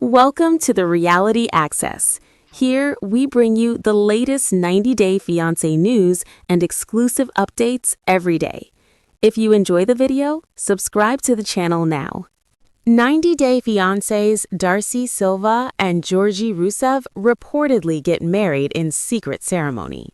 Welcome to the Reality Access. Here, we bring you the latest 90-day fiancé news and exclusive updates every day. If you enjoy the video, subscribe to the channel now. 90-day fiancés Darcey Silva and Georgie reportedly get married in secret ceremony.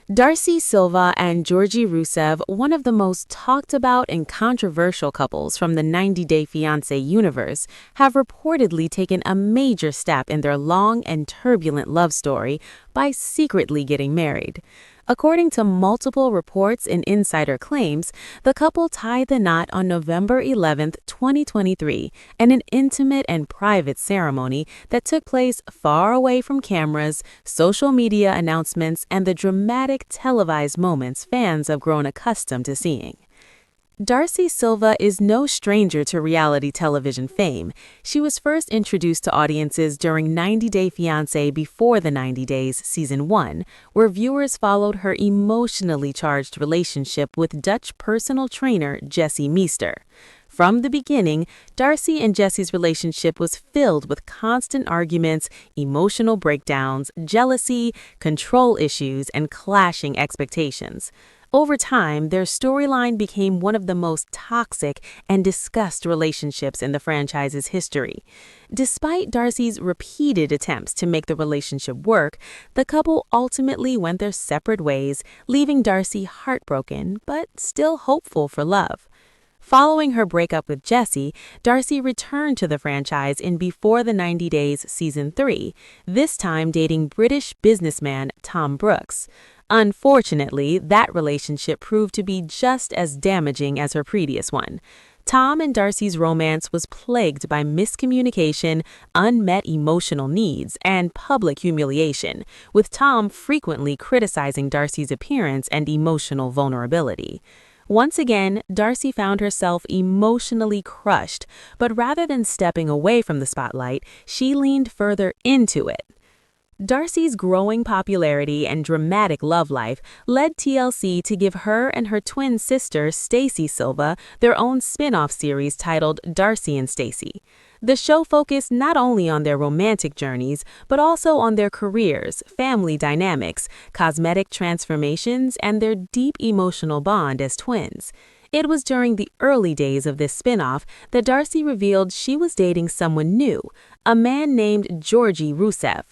Darcey Silva and Georgie, one of the most talked about and controversial couples from the 90-Day Fiancé universe, have reportedly taken a major step in their long and turbulent love story by secretly getting married. According to multiple reports and insider claims, the couple tied the knot on November 11, 2023, in an intimate and private ceremony that took place far away from cameras, social media announcements, and the dramatic televised moments fans have grown accustomed to seeing. Darcey Silva is no stranger to reality television fame. She was first introduced to audiences during 90 Day Fiancé Before the 90 Days Season 1, where viewers followed her emotionally charged relationship with Dutch personal trainer Jessie Meester. From the beginning, Darcy and Jessie's relationship was filled with constant arguments, emotional breakdowns, jealousy, control issues, and clashing expectations. Over time, their storyline became one of the most toxic and discussed relationships in the franchise's history. Despite Darcy's repeated attempts to make the relationship work, the couple ultimately went their separate ways, leaving Darcy heartbroken but still hopeful for love. Following her breakup with Jessie, Darcy returned to the franchise in Before the 90 Days Season 3, this time dating British businessman Tom Brooks. Unfortunately, that relationship proved to be just as damaging as her previous one. Tom and Darcy's romance was plagued by miscommunication, unmet emotional needs, and public humiliation, with Tom frequently criticizing Darcy's appearance and emotional vulnerability. Once again, Darcy found herself emotionally crushed, but rather than stepping away from the spotlight, she leaned further into it. Darcy's growing popularity and dramatic love life led TLC to give her and her twin sister, Darcey Silva, their own spin-off series titled Darcy and Stacey. The show focused not only on their romantic journeys, but also on their careers, family dynamics, cosmetic transformations, and their deep emotional bond as twins. It was during the early days of this spin-off that Darcy revealed she was dating someone new, a man named Georgie Rusev.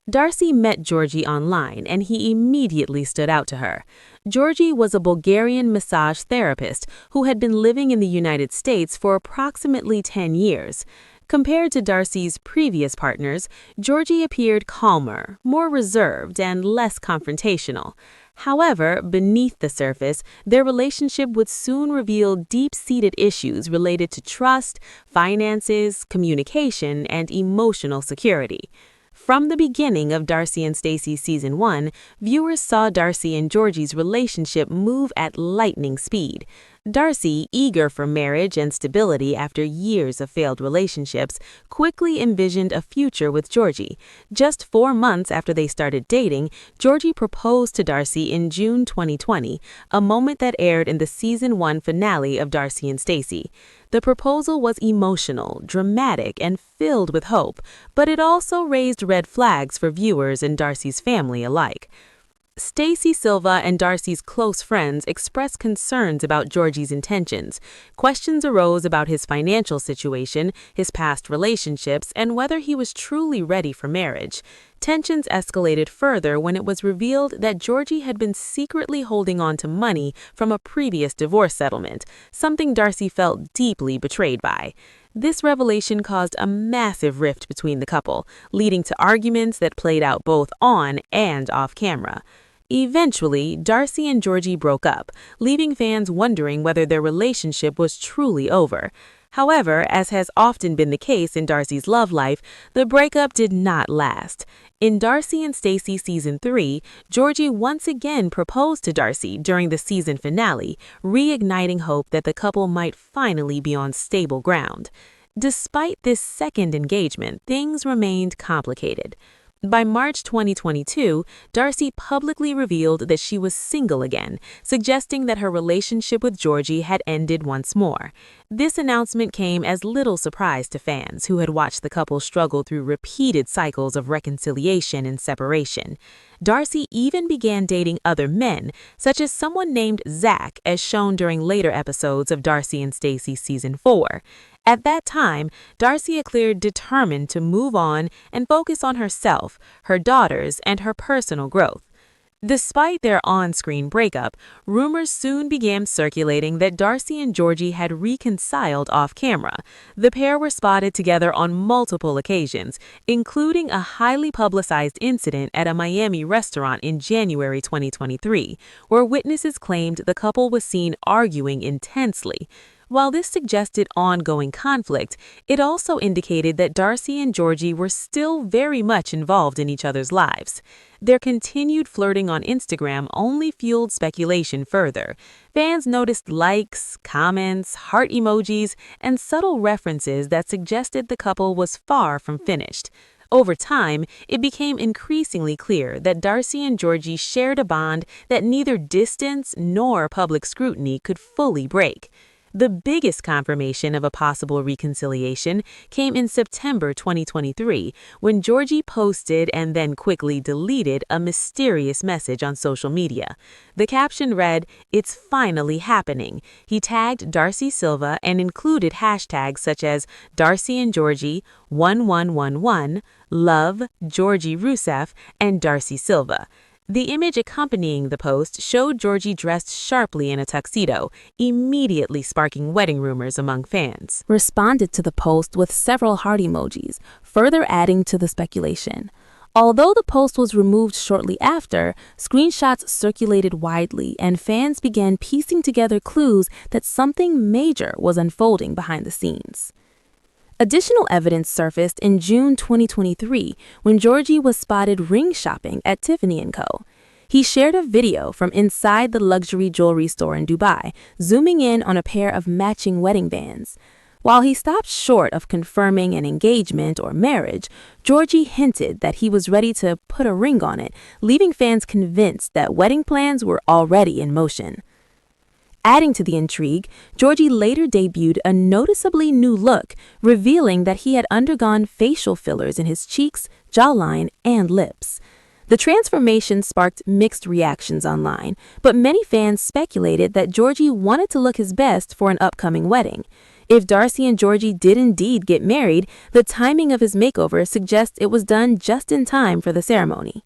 Darcy met Georgie online, and he immediately stood out to her. Georgie was a Bulgarian massage therapist who had been living in the United States for approximately 10 years. Compared to Darcy's previous partners, Georgie appeared calmer, more reserved, and less confrontational. However, beneath the surface, their relationship would soon reveal deep-seated issues related to trust, finances, communication, and emotional security. From the beginning of Darcy and Stacey Season 1, viewers saw Darcy and Georgie's relationship move at lightning speed. Darcy, eager for marriage and stability after years of failed relationships, quickly envisioned a future with Georgie. Just 4 months after they started dating, Georgie proposed to Darcy in June 2020, a moment that aired in the Season 1 finale of Darcy and Stacey. The proposal was emotional, dramatic, and filled with hope, but it also raised red flags for viewers and Darcy's family alike. Darcey Silva and Darcy's close friends expressed concerns about Georgie's intentions. Questions arose about his financial situation, his past relationships, and whether he was truly ready for marriage. Tensions escalated further when it was revealed that Georgie had been secretly holding on to money from a previous divorce settlement, something Darcy felt deeply betrayed by. This revelation caused a massive rift between the couple, leading to arguments that played out both on and off camera. Eventually, Darcy and Georgie broke up, leaving fans wondering whether their relationship was truly over. However, as has often been the case in Darcy's love life, the breakup did not last. In Darcy and Stacey Season 3, Georgie once again proposed to Darcy during the season finale, reigniting hope that the couple might finally be on stable ground. Despite this second engagement, things remained complicated. By March 2022, Darcy publicly revealed that she was single again, suggesting that her relationship with Georgie had ended once more. This announcement came as little surprise to fans who had watched the couple struggle through repeated cycles of reconciliation and separation. Darcy even began dating other men, such as someone named Zach, as shown during later episodes of Darcy and Stacey Season 4. At that time, Darcy appeared determined to move on and focus on herself, her daughters, and her personal growth. Despite their on-screen breakup, rumors soon began circulating that Darcy and Georgie had reconciled off-camera. The pair were spotted together on multiple occasions, including a highly publicized incident at a Miami restaurant in January 2023, where witnesses claimed the couple was seen arguing intensely. While this suggested ongoing conflict, it also indicated that Darcy and Georgie were still very much involved in each other's lives. Their continued flirting on Instagram only fueled speculation further. Fans noticed likes, comments, heart emojis, and subtle references that suggested the couple was far from finished. Over time, it became increasingly clear that Darcy and Georgie shared a bond that neither distance nor public scrutiny could fully break. The biggest confirmation of a possible reconciliation came in September 2023, when Georgie posted and then quickly deleted a mysterious message on social media. The caption read, "It's finally happening." He tagged Darcey Silva and included hashtags such as Darcy and Georgie, 1111, Love, Georgie Rousseff, and Darcey Silva. The image accompanying the post showed Georgie dressed sharply in a tuxedo, immediately sparking wedding rumors among fans. Responded to the post with several heart emojis, further adding to the speculation. Although the post was removed shortly after, screenshots circulated widely and fans began piecing together clues that something major was unfolding behind the scenes. Additional evidence surfaced in June 2023 when Georgie was spotted ring shopping at Tiffany & Co. He shared a video from inside the luxury jewelry store in Dubai, zooming in on a pair of matching wedding bands. While he stopped short of confirming an engagement or marriage, Georgie hinted that he was ready to put a ring on it, leaving fans convinced that wedding plans were already in motion. Adding to the intrigue, Georgie later debuted a noticeably new look, revealing that he had undergone facial fillers in his cheeks, jawline, and lips. The transformation sparked mixed reactions online, but many fans speculated that Georgie wanted to look his best for an upcoming wedding. If Darcy and Georgie did indeed get married, the timing of his makeover suggests it was done just in time for the ceremony.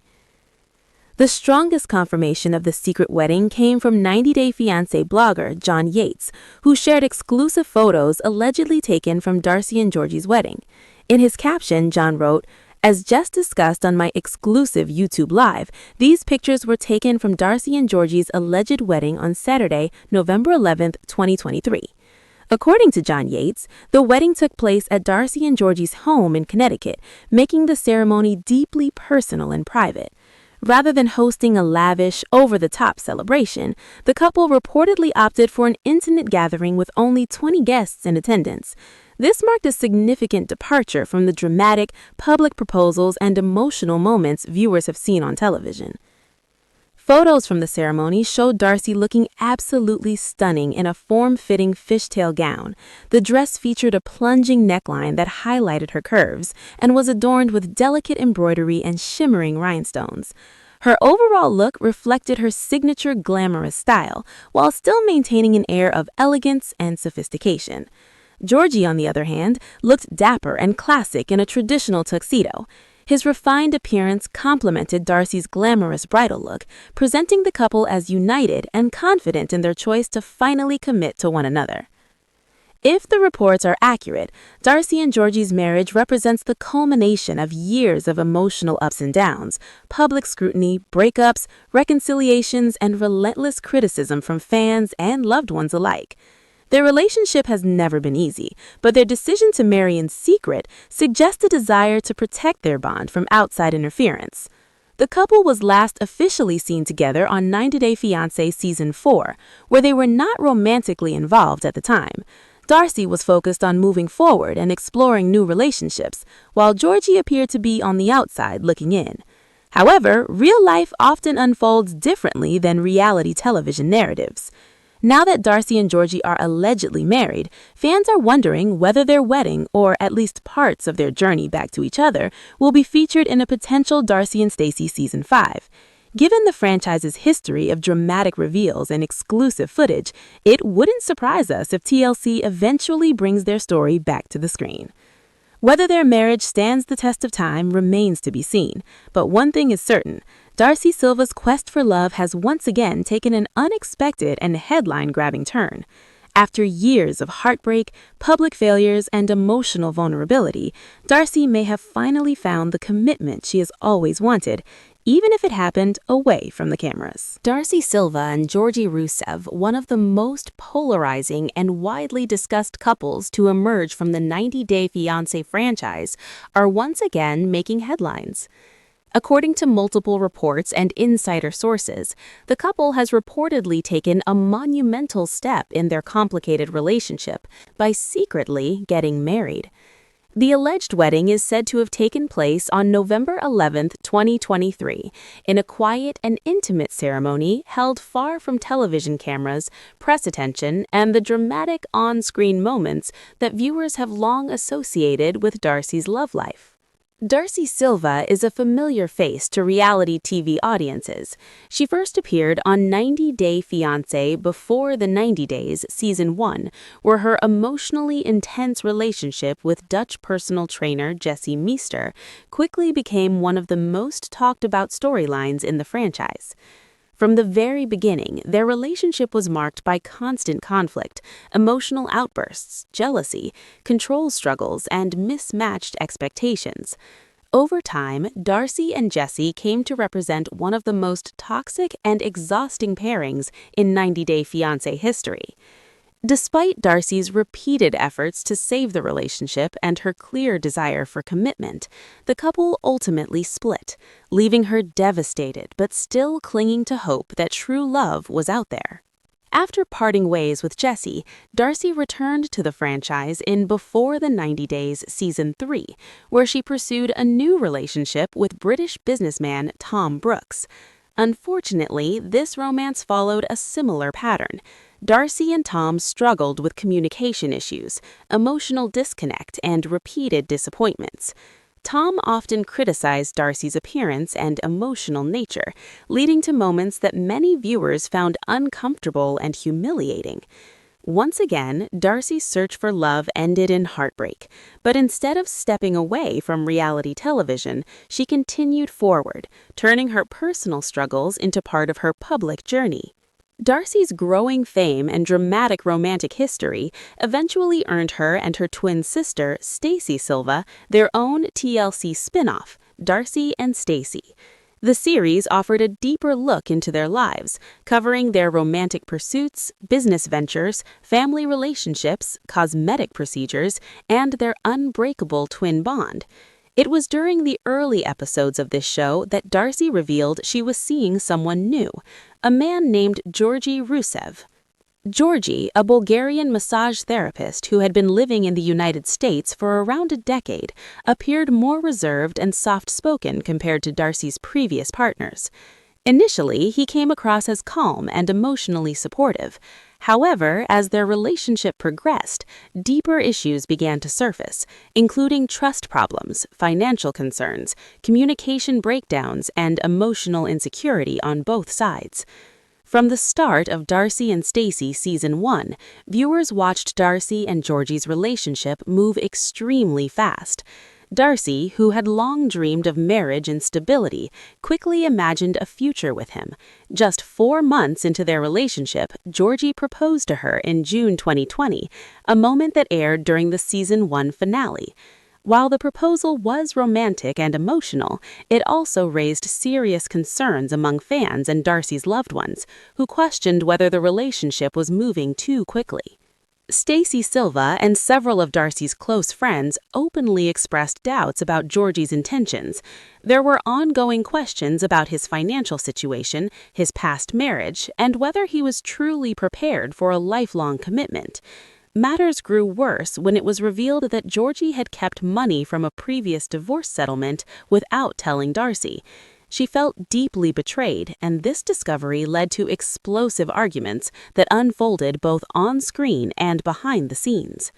The strongest confirmation of the secret wedding came from 90 Day Fiancé blogger John Yates, who shared exclusive photos allegedly taken from Darcy and Georgie's wedding. In his caption, John wrote, "As just discussed on my exclusive YouTube Live, these pictures were taken from Darcy and Georgie's alleged wedding on Saturday, November 11, 2023. According to John Yates, the wedding took place at Darcy and Georgie's home in Connecticut, making the ceremony deeply personal and private. Rather than hosting a lavish, over-the-top celebration, the couple reportedly opted for an intimate gathering with only 20 guests in attendance. This marked a significant departure from the dramatic, public proposals and emotional moments viewers have seen on television. Photos from the ceremony showed Darcy looking absolutely stunning in a form-fitting fishtail gown. The dress featured a plunging neckline that highlighted her curves and was adorned with delicate embroidery and shimmering rhinestones. Her overall look reflected her signature glamorous style, while still maintaining an air of elegance and sophistication. Georgie, on the other hand, looked dapper and classic in a traditional tuxedo. His refined appearance complemented Darcy's glamorous bridal look, presenting the couple as united and confident in their choice to finally commit to one another. If the reports are accurate, Darcy and Georgie's marriage represents the culmination of years of emotional ups and downs, public scrutiny, breakups, reconciliations, and relentless criticism from fans and loved ones alike. Their relationship has never been easy, but their decision to marry in secret suggests a desire to protect their bond from outside interference. The couple was last officially seen together on 90 Day Fiancé Season 4, where they were not romantically involved at the time. Darcy was focused on moving forward and exploring new relationships, while Georgie appeared to be on the outside looking in. However, real life often unfolds differently than reality television narratives. Now that Darcy and Georgie are allegedly married, fans are wondering whether their wedding, or at least parts of their journey back to each other, will be featured in a potential Darcy and Stacey Season 5. Given the franchise's history of dramatic reveals and exclusive footage, it wouldn't surprise us if TLC eventually brings their story back to the screen. Whether their marriage stands the test of time remains to be seen, but one thing is certain: Darcey Silva's quest for love has once again taken an unexpected and headline-grabbing turn. After years of heartbreak, public failures, and emotional vulnerability, Darcy may have finally found the commitment she has always wanted, even if it happened away from the cameras. Darcey Silva and Georgie Rusev, one of the most polarizing and widely discussed couples to emerge from the 90-Day Fiancé franchise, are once again making headlines. According to multiple reports and insider sources, the couple has reportedly taken a monumental step in their complicated relationship by secretly getting married. The alleged wedding is said to have taken place on November 11, 2023, in a quiet and intimate ceremony held far from television cameras, press attention, and the dramatic on-screen moments that viewers have long associated with Darcy's love life. Darcey Silva is a familiar face to reality TV audiences. She first appeared on 90 Day Fiancé before the 90 Days Season 1, where her emotionally intense relationship with Dutch personal trainer Jesse Meester quickly became one of the most talked about storylines in the franchise. From the very beginning, their relationship was marked by constant conflict, emotional outbursts, jealousy, control struggles, and mismatched expectations. Over time, Darcy and Jesse came to represent one of the most toxic and exhausting pairings in 90 Day Fiancé history. Despite Darcy's repeated efforts to save the relationship and her clear desire for commitment, the couple ultimately split, leaving her devastated but still clinging to hope that true love was out there. After parting ways with Jesse, Darcy returned to the franchise in Before the 90 Days Season 3, where she pursued a new relationship with British businessman Tom Brooks. Unfortunately, this romance followed a similar pattern. Darcy and Tom struggled with communication issues, emotional disconnect, and repeated disappointments. Tom often criticized Darcy's appearance and emotional nature, leading to moments that many viewers found uncomfortable and humiliating. Once again, Darcy's search for love ended in heartbreak, but instead of stepping away from reality television, she continued forward, turning her personal struggles into part of her public journey. Darcy's growing fame and dramatic romantic history eventually earned her and her twin sister, Darcey Silva, their own TLC spin-off, Darcy and Stacey. The series offered a deeper look into their lives, covering their romantic pursuits, business ventures, family relationships, cosmetic procedures, and their unbreakable twin bond. It was during the early episodes of this show that Darcy revealed she was seeing someone new, a man named Georgi Rusev. Georgie, a Bulgarian massage therapist who had been living in the United States for around a decade, appeared more reserved and soft-spoken compared to Darcy's previous partners. Initially, he came across as calm and emotionally supportive. However, as their relationship progressed, deeper issues began to surface, including trust problems, financial concerns, communication breakdowns, and emotional insecurity on both sides. From the start of Darcy and Stacey Season 1, viewers watched Darcy and Georgie's relationship move extremely fast. Darcy, who had long dreamed of marriage and stability, quickly imagined a future with him. Just 4 months into their relationship, Georgie proposed to her in June 2020, a moment that aired during the Season 1 finale. While the proposal was romantic and emotional, it also raised serious concerns among fans and Darcy's loved ones, who questioned whether the relationship was moving too quickly. Darcey Silva and several of Darcy's close friends openly expressed doubts about Georgie's intentions. There were ongoing questions about his financial situation, his past marriage, and whether he was truly prepared for a lifelong commitment. Matters grew worse when it was revealed that Georgie had kept money from a previous divorce settlement without telling Darcy. She felt deeply betrayed, and this discovery led to explosive arguments that unfolded both on screen and behind the scenes.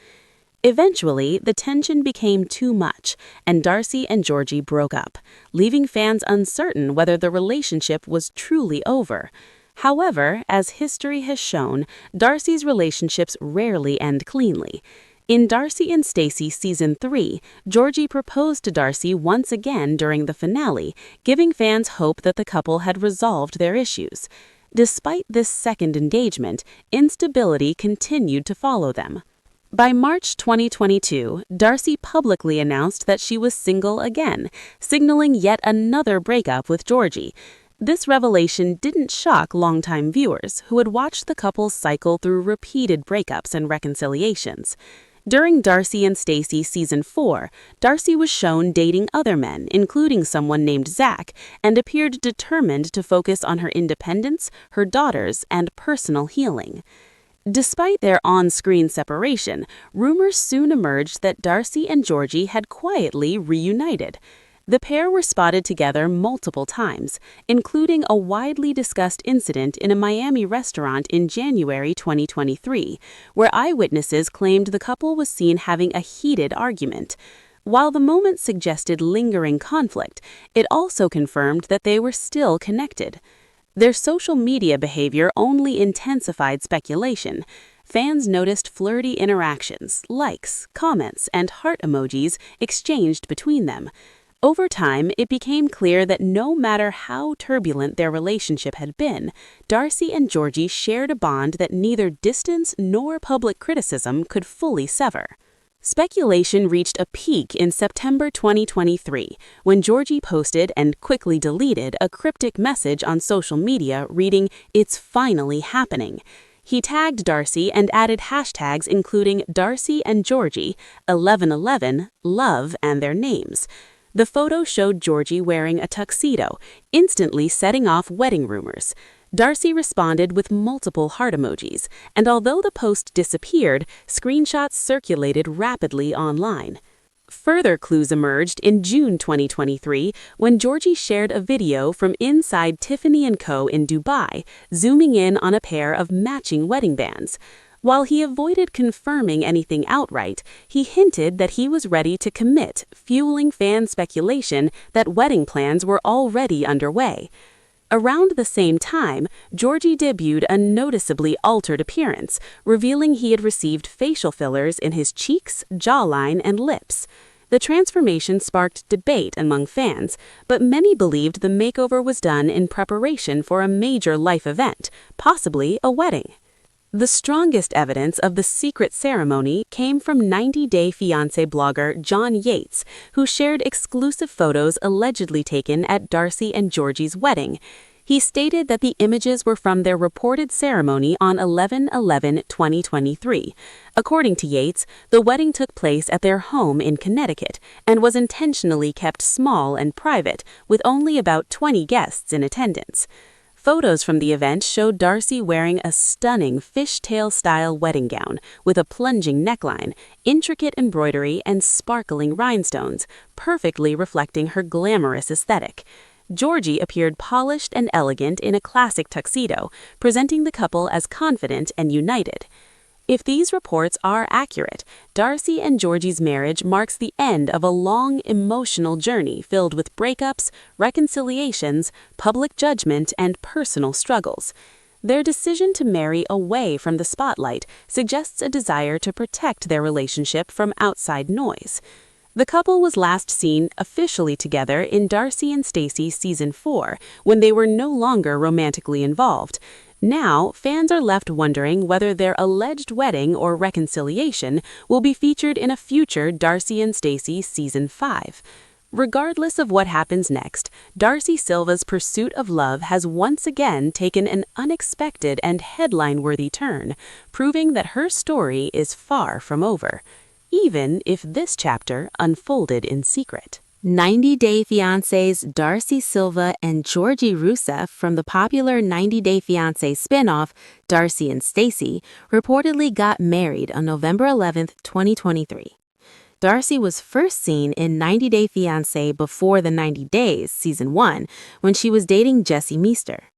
Eventually, the tension became too much, and Darcy and Georgie broke up, leaving fans uncertain whether the relationship was truly over. However, as history has shown, Darcy's relationships rarely end cleanly. In Darcy and Stacey Season 3, Georgie proposed to Darcy once again during the finale, giving fans hope that the couple had resolved their issues. Despite this second engagement, instability continued to follow them. By March 2022, Darcy publicly announced that she was single again, signaling yet another breakup with Georgie. This revelation didn't shock longtime viewers who had watched the couple cycle through repeated breakups and reconciliations. During Darcy and Stacey Season 4, Darcy was shown dating other men, including someone named Zach, and appeared determined to focus on her independence, her daughters, and personal healing. Despite their on-screen separation, rumors soon emerged that Darcy and Georgie had quietly reunited. The pair were spotted together multiple times, including a widely discussed incident in a Miami restaurant in January 2023, where eyewitnesses claimed the couple was seen having a heated argument. While the moment suggested lingering conflict, it also confirmed that they were still connected. Their social media behavior only intensified speculation. Fans noticed flirty interactions, likes, comments, and heart emojis exchanged between them. Over time, it became clear that no matter how turbulent their relationship had been, Darcy and Georgie shared a bond that neither distance nor public criticism could fully sever. Speculation reached a peak in September 2023 when Georgie posted and quickly deleted a cryptic message on social media reading, "It's finally happening." He tagged Darcy and added hashtags including Darcy and Georgie, 1111, love, and their names. The photo showed Georgie wearing a tuxedo, instantly setting off wedding rumors. Darcy responded with multiple heart emojis, and although the post disappeared, screenshots circulated rapidly online. Further clues emerged in June 2023 when Georgie shared a video from inside Tiffany & Co. in Dubai, zooming in on a pair of matching wedding bands. While he avoided confirming anything outright, he hinted that he was ready to commit, fueling fan speculation that wedding plans were already underway. Around the same time, Georgie debuted a noticeably altered appearance, revealing he had received facial fillers in his cheeks, jawline, and lips. The transformation sparked debate among fans, but many believed the makeover was done in preparation for a major life event, possibly a wedding. The strongest evidence of the secret ceremony came from 90-Day Fiancé blogger John Yates, who shared exclusive photos allegedly taken at Darcy and Georgie's wedding. He stated that the images were from their reported ceremony on 11/11/2023. According to Yates, the wedding took place at their home in Connecticut and was intentionally kept small and private, with only about 20 guests in attendance. Photos from the event showed Darcy wearing a stunning fishtail-style wedding gown with a plunging neckline, intricate embroidery, and sparkling rhinestones, perfectly reflecting her glamorous aesthetic. Georgie appeared polished and elegant in a classic tuxedo, presenting the couple as confident and united. If these reports are accurate, Darcy and Georgie's marriage marks the end of a long, emotional journey filled with breakups, reconciliations, public judgment, and personal struggles. Their decision to marry away from the spotlight suggests a desire to protect their relationship from outside noise. The couple was last seen officially together in Darcy and Stacey Season 4, when they were no longer romantically involved. Now, fans are left wondering whether their alleged wedding or reconciliation will be featured in a future Darcy and Stacey Season 5. Regardless of what happens next, Darcey Silva's pursuit of love has once again taken an unexpected and headline-worthy turn, proving that her story is far from over, even if this chapter unfolded in secret. 90-Day Fiancé's Darcey Silva and Georgie from the popular 90-Day Fiancé spinoff, Darcy and Stacey, reportedly got married on November 11, 2023. Darcy was first seen in 90-Day Fiancé Before the 90 Days, Season 1, when she was dating Jesse Meester.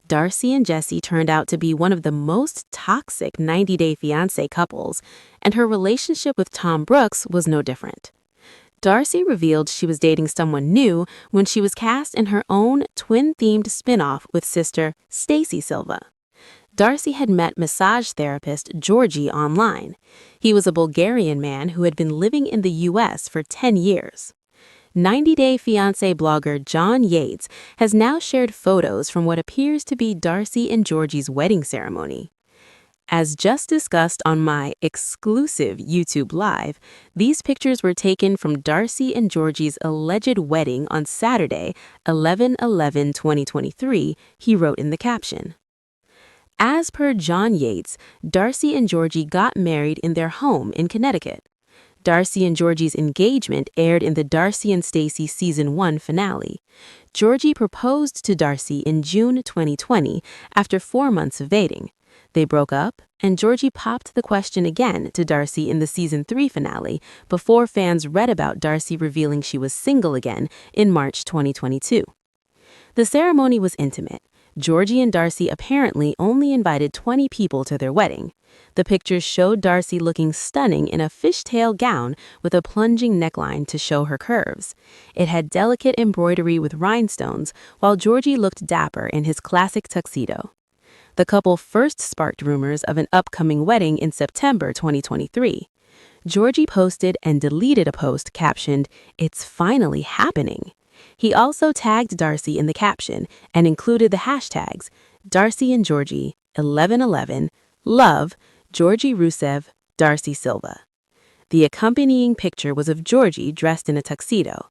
Darcy and Jesse turned out to be one of the most toxic 90-Day Fiancé couples, and her relationship with Tom Brooks was no different. Darcy revealed she was dating someone new when she was cast in her own twin-themed spin-off with sister Darcey Silva. Darcy had met massage therapist Georgie online. He was a Bulgarian man who had been living in the U.S. for 10 years. 90-Day Fiancé blogger John Yates has now shared photos from what appears to be Darcy and Georgie's wedding ceremony. As just discussed on my exclusive YouTube Live, these pictures were taken from Darcy and Georgie's alleged wedding on Saturday, 11/11/2023, he wrote in the caption. As per John Yates, Darcy and Georgie got married in their home in Connecticut. Darcy and Georgie's engagement aired in the Darcy and Stacey Season 1 finale. Georgie proposed to Darcy in June 2020 after 4 months of dating. They broke up, and Georgie popped the question again to Darcy in the Season 3 finale before fans read about Darcy revealing she was single again in March 2022. The ceremony was intimate. Georgie and Darcy apparently only invited 20 people to their wedding. The pictures showed Darcy looking stunning in a fishtail gown with a plunging neckline to show her curves. It had delicate embroidery with rhinestones, while Georgie looked dapper in his classic tuxedo. The couple first sparked rumors of an upcoming wedding in September 2023. Georgie posted and deleted a post captioned, "It's finally happening." He also tagged Darcy in the caption and included the hashtags Darcy and Georgie, 11/11, Love, Georgie Rusev, Darcey Silva. The accompanying picture was of Georgie dressed in a tuxedo.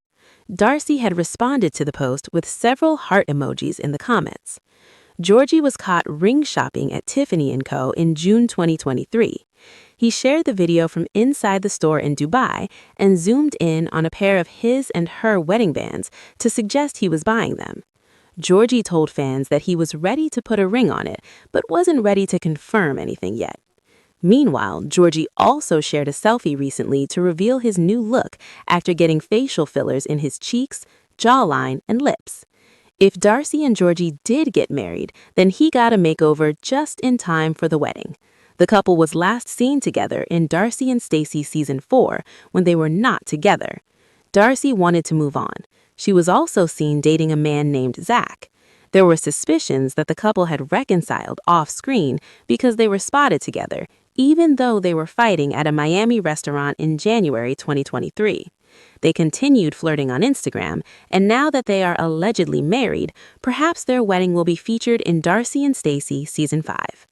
Darcy had responded to the post with several heart emojis in the comments. Georgie was caught ring shopping at Tiffany & Co. in June 2023. He shared the video from inside the store in Dubai and zoomed in on a pair of his and her wedding bands to suggest he was buying them. Georgie told fans that he was ready to put a ring on it, but wasn't ready to confirm anything yet. Meanwhile, Georgie also shared a selfie recently to reveal his new look after getting facial fillers in his cheeks, jawline, and lips. If Darcy and Georgie did get married, then he got a makeover just in time for the wedding. The couple was last seen together in Darcy and Stacey Season 4 when they were not together. Darcy wanted to move on. She was also seen dating a man named Zach. There were suspicions that the couple had reconciled off-screen because they were spotted together, even though they were fighting at a Miami restaurant in January 2023. They continued flirting on Instagram, and now that they are allegedly married, perhaps their wedding will be featured in Darcy and Stacey Season 5.